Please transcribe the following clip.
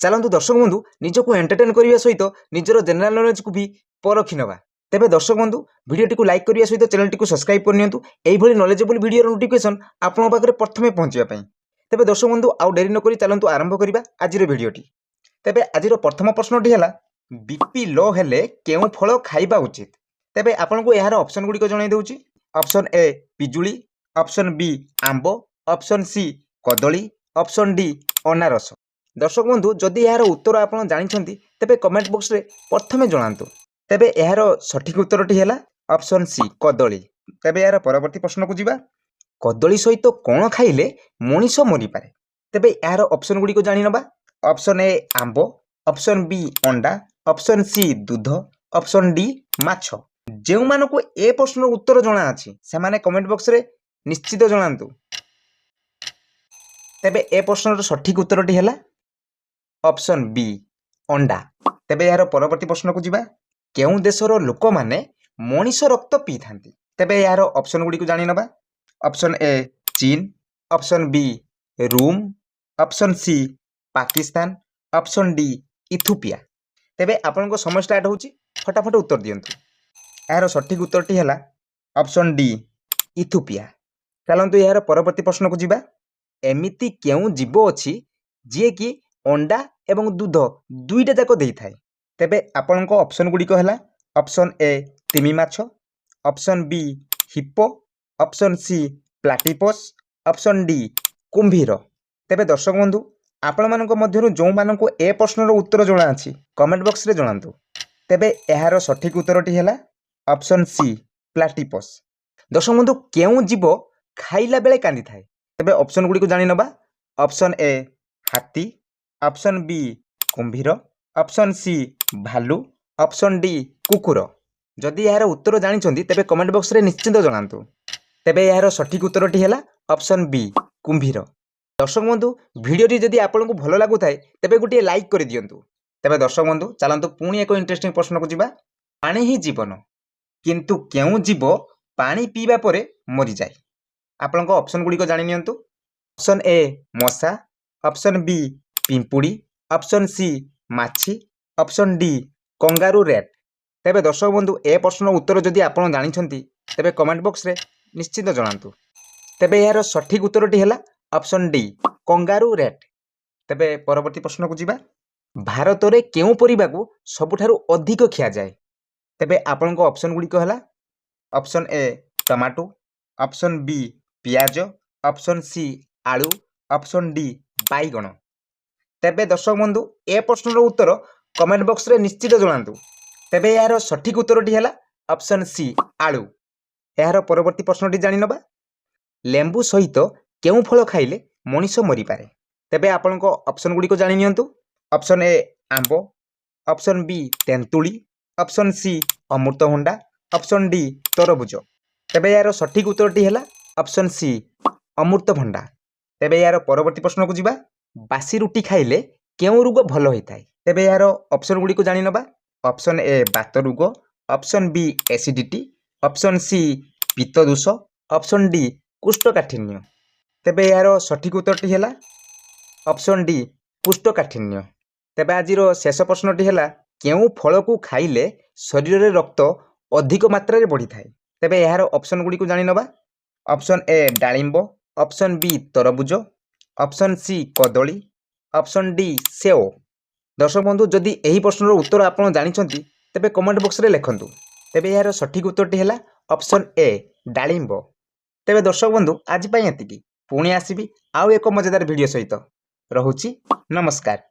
चलतु दर्शक बंधु निजक एंटरटेन करने सहित निजर जनरल नॉलेज को भी परखी नवा। तेबे दर्शक बंधु वीडियो को लाइक करने सहित चैनल को सब्सक्राइब करनियंतु एभली नॉलेजेबल वीडियो नोटिफिकेशन आपन पाखरे प्रथमे पहुंचवा पई। तेबे दर्शक बंधु आउ डेरी न करी चलतु आरंभ करिबा आजिर वीडियोटी। तेबे आजिर प्रथम प्रश्नटी हैला बीपी लो हेले केउ फल खाइबा उचित। तेबे आपन को यार ऑप्शन गुडी को जणाई देउची। ऑप्शन ए पिजुली, ऑप्शन बी आंबो, ऑप्शन सी कदली, ऑप्शन डी अनारस। दर्शक बंधु जदि यार उत्तर आप जानी तेबे कमेंट बॉक्स रे प्रथमे जणांतु। तेबे यार सठिक उत्तरटी हैला ऑप्शन सी कदली। तेबे यार परवर्ती प्रश्न को जिबा। कदली सहित कौन खाइले मनीष मरी पारे। तेबे यार ऑप्शन गुडी को जानि नबा। ऑप्शन ए आंबो, ऑप्शन बी अंडा, ऑप्शन सी दूध, ऑप्शन डी माछ। जेउ मानको ए प्रश्न उत्तर जणा अछि से माने कमेंट बॉक्स रे निश्चित जणांतु। तेबे ए प्रश्न सठिक उत्तरटी हैला ऑप्शन बी अंडा। तेबे यार परवर्ती प्रश्न को जिबा। केउ देशर लोक माने मनीष रक्त पी थांती। तेबे यार ऑप्शन गुडी को जानि नबा। ऑप्शन ए चीन, ऑप्शन बी रूम, option C Pakistan, option D Ethiopia. तेबे आपन को समय स्टार्ट होची, फटाफट उत्तर दियंतु। यार सठिक उत्तरटी हैला ऑप्शन डी इथियोपिया। चलंतु यार परवर्ती प्रश्न को जिबा। एमिति केउ जीव अछि जे कि अंडा एवं दूध दुईटा जाक देई थाए। तेबे आपन को ऑप्शन गुडी को हैला ऑप्शन ए तिमी माछ, option B hippo, option C platypus, option D कुंभीर। तेबे दर्शक बंधु आपण मानको मध्यरु जो मानको ए प्रश्नर उत्तर जणा अछि कमेंट बॉक्स रे जणांतु। तेबे एहार सठिक उत्तरटी हैला ऑप्शन सी प्लाटिपस। दर्शक बंधु केउ जीव खाइला बेले कांदी थाए। तेबे ऑप्शन गुडी को जानि नबा। ऑप्शन ए हाथी, ऑप्शन बी कुंभीर, ऑप्शन सी भालू, ऑप्शन डी कुकुर। जदि यार उत्तर जानिछंती तेबे कमेंट बॉक्स रे निश्चित जणांतु। तेबे यार सठिक उत्तरटी हैला ऑप्शन बी कुंभीर। दर्शक बंधु वीडियोटी जदि आपनको भलो लागु थाए तेबे गुटिए लाइक कर दियंतु। तेबे दर्शक बंधु चलंतु पुणी एको इंटरेस्टिंग प्रश्न को जिबा। पानी ही जीवन किंतु केउ जीव पानी पीबा परे मरि जाय। आपन को ऑप्शन गुडी को जानि नियंतु। ऑप्शन ए मशा, ऑप्शन बी पिंपुड़ी, ऑप्शन सी माछी, ऑप्शन डी कंगारू रेट। तेबे दर्शक बंधु ए प्रश्न उत्तर जदि आपन जानिछंती तेबे कमेंट बॉक्स रे निश्चित जणांतु। तेबे यार सठिक उत्तरटी हैला ऑप्शन डी कंगारू रेट। तेबे परवर्ती प्रश्न को जिबा। भारत रे केउ परिबा को सबुठारु अधिक खिया जाय। तेबे आपन को ऑप्शन गुडी को हैला option A tomato, option B पियाज, ऑप्शन सी आलू, ऑप्शन डी बैगण। तेबे दर्शक बंधु ए प्रश्नर उत्तर कमेंट बॉक्स रे निश्चित जणांतु। तेबे यार सठिक उत्तरटी हैला ऑप्शन सी आलू। यार परवर्ती प्रश्नटी जानि नबा। लेंबू सहित केउ फल खाइले मनीष मरि पारे। तेबे आपन को ऑप्शन गुडी को जानि नियंतु। ऑप्शन ए आंबो, ऑप्शन बी तेंतुली, ऑप्शन सी अमृतभंडा, ऑप्शन डी तरबुज। तेबे यार सठिक उत्तरटी हैला ऑप्शन सी अमृतभंडा। तेबे यार परवर्ती प्रश्न को जिबा। बासी रुटी खाइले केउ रोग भलो होइताय। तेबे यार ऑप्शन गुडी को जानि नबा। ऑप्शन ए बात रोग, option B acidity, option C पित्त दोष, ऑप्शन डी कुष्ठकाठिन्य। तेबे यार सठिक उत्तरटी हैला ऑप्शन डी कुष्ठकाठिन्य। तेबे आजिर शेष प्रश्नटी हैला केउ फल को खाइले शरीर रे रक्त अधिक मात्रा रे बढ़ी थाए। तेबे यार ऑप्शन गुडी को जानि नबा। ऑप्शन ए डालिंब, ऑप्शन बी तरबुज, ऑप्शन सी कदली, ऑप्शन डी सेव। दर्शक बंधु जदि एही प्रश्नर उत्तर आपन जानिछंती तेबे कमेंट बॉक्स रे लेखंतु। तेबे यार सठिक उत्तरटी हैला ऑप्शन ए डालिंब। तेबे दर्शक बंधु आज पई एतिकी। पुणी आसीबी आउ एको मजेदार वीडियो सहित। रहुची नमस्कार।